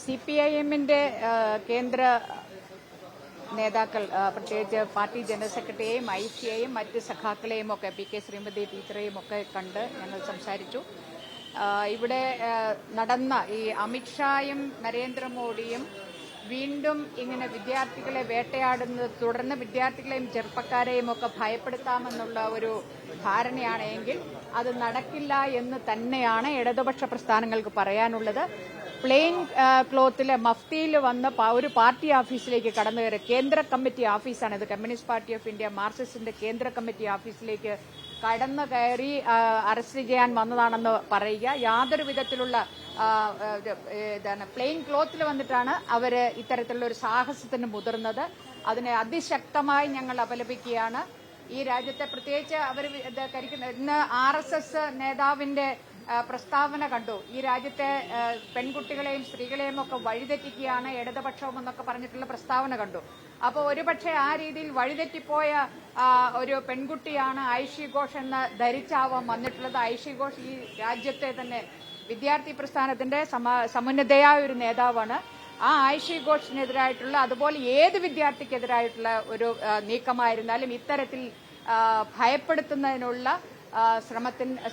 സിപിഐഎമ്മിന്റെ കേന്ദ്ര നേതാക്കൾ, പ്രത്യേകിച്ച് പാർട്ടി ജനറൽ സെക്രട്ടറിയെയും ഐസിയെയും മറ്റ് സഖാക്കളെയും ഒക്കെ പി കെ ശ്രീമതി ടീച്ചറെയും ഒക്കെ കണ്ട് ഞങ്ങൾ സംസാരിച്ചു. ഇവിടെ നടന്ന ഈ അമിത്ഷായും നരേന്ദ്രമോദിയും വീണ്ടും ഇങ്ങനെ വിദ്യാർത്ഥികളെ വേട്ടയാടുന്നത് തുടർന്ന് വിദ്യാർത്ഥികളെയും ചെറുപ്പക്കാരെയും ഒക്കെ ഭയപ്പെടുത്താമെന്നുള്ള ഒരു ധാരണയാണെങ്കിൽ അത് നടക്കില്ല എന്ന് തന്നെയാണ് ഇടതുപക്ഷ പ്രസ്ഥാനങ്ങൾക്ക് പറയാനുള്ളത്. പ്ലെയിൻ ക്ലോത്തിൽ മഫ്തിയിൽ വന്ന് ഒരു പാർട്ടി ഓഫീസിലേക്ക് കടന്നു കയറി, കേന്ദ്ര കമ്മിറ്റി ഓഫീസാണ് ഇത്, കമ്മ്യൂണിസ്റ്റ് പാർട്ടി ഓഫ് ഇന്ത്യ മാർക്സിസ്റ്റിന്റെ കേന്ദ്ര കമ്മിറ്റി ഓഫീസിലേക്ക് കടന്നു കയറി അറസ്റ്റ് ചെയ്യാൻ വന്നതാണെന്ന് പറയുക. യാതൊരു വിധത്തിലുള്ള പ്ലെയിൻ ക്ലോത്തിൽ വന്നിട്ടാണ് അവര് ഇത്തരത്തിലുള്ള ഒരു സാഹസത്തിന് മുതിർന്നത്. അതിനെ അതിശക്തമായി ഞങ്ങൾ അപലപിക്കുകയാണ്. ഈ രാജ്യത്തെ പ്രത്യേകിച്ച് അവർ ഇന്ന് RSS നേതാവിന്റെ പ്രസ്താവന കണ്ടു. ഈ രാജ്യത്തെ പെൺകുട്ടികളെയും സ്ത്രീകളെയും ഒക്കെ വഴിതെറ്റിക്കുകയാണ് ഇടതുപക്ഷം എന്നൊക്കെ പറഞ്ഞിട്ടുള്ള പ്രസ്താവന കണ്ടു. അപ്പോൾ ഒരുപക്ഷെ ആ രീതിയിൽ വഴിതെറ്റിപ്പോയ ഒരു പെൺകുട്ടിയാണ് ഐഷി ഘോഷ് എന്ന് ധരിച്ചാവാൻ വന്നിട്ടുള്ളത്. ഐഷി ഘോഷ് ഈ രാജ്യത്തെ തന്നെ വിദ്യാർത്ഥി പ്രസ്ഥാനത്തിന്റെ സമുന്നതയായ ഒരു നേതാവാണ്. ആ ഐഷി ഘോഷിനെതിരായിട്ടുള്ള, അതുപോലെ ഏത് വിദ്യാർത്ഥിക്കെതിരായിട്ടുള്ള ഒരു നീക്കമായിരുന്നാലും ഇത്തരത്തിൽ ഭയപ്പെടുത്തുന്നതിനുള്ള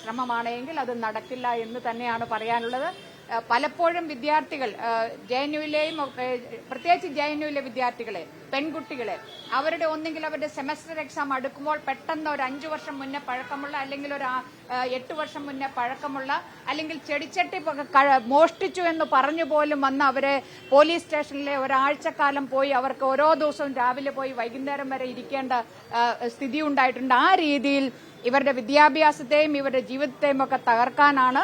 ശ്രമമാണെങ്കിൽ അത് നടക്കില്ല എന്ന് തന്നെയാണ് പറയാനുള്ളത്. പലപ്പോഴും വിദ്യാർത്ഥികൾ JNUവിലെയും പ്രത്യേകിച്ച് JNUവിലെ വിദ്യാർത്ഥികളെ, പെൺകുട്ടികളെ, അവരുടെ ഒന്നെങ്കിൽ അവരുടെ സെമസ്റ്റർ എക്സാം അടുക്കുമ്പോൾ പെട്ടെന്ന് ഒരു 5 വർഷം മുന്നേ പഴക്കമുള്ള, അല്ലെങ്കിൽ ഒരു 8 വർഷം മുന്നേ പഴക്കമുള്ള, അല്ലെങ്കിൽ ചെടിച്ചട്ടി മോഷ്ടിച്ചു എന്ന് പറഞ്ഞു പോലും വന്ന് അവരെ പോലീസ് സ്റ്റേഷനിലെ ഒരാഴ്ചക്കാലം പോയി അവർക്ക് ഓരോ ദിവസവും രാവിലെ പോയി വൈകുന്നേരം വരെ ഇരിക്കേണ്ട സ്ഥിതി ഉണ്ടായിട്ടുണ്ട്. ആ രീതിയിൽ ഇവരുടെ വിദ്യാഭ്യാസത്തെയും ഇവരുടെ ജീവിതത്തെയും ഒക്കെ തകർക്കാനാണ്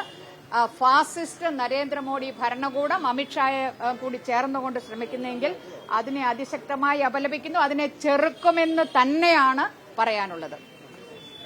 ഫാസിസ്റ്റ് നരേന്ദ്രമോദി ഭരണകൂടം അമിത്ഷായെ കൂടി ചേർന്നുകൊണ്ട് ശ്രമിക്കുന്നതെങ്കിൽ അതിനെ അതിശക്തമായി അപലപിക്കുന്നു. അതിനെ ചെറുക്കുമെന്ന് തന്നെയാണ് പറയാനുള്ളത്.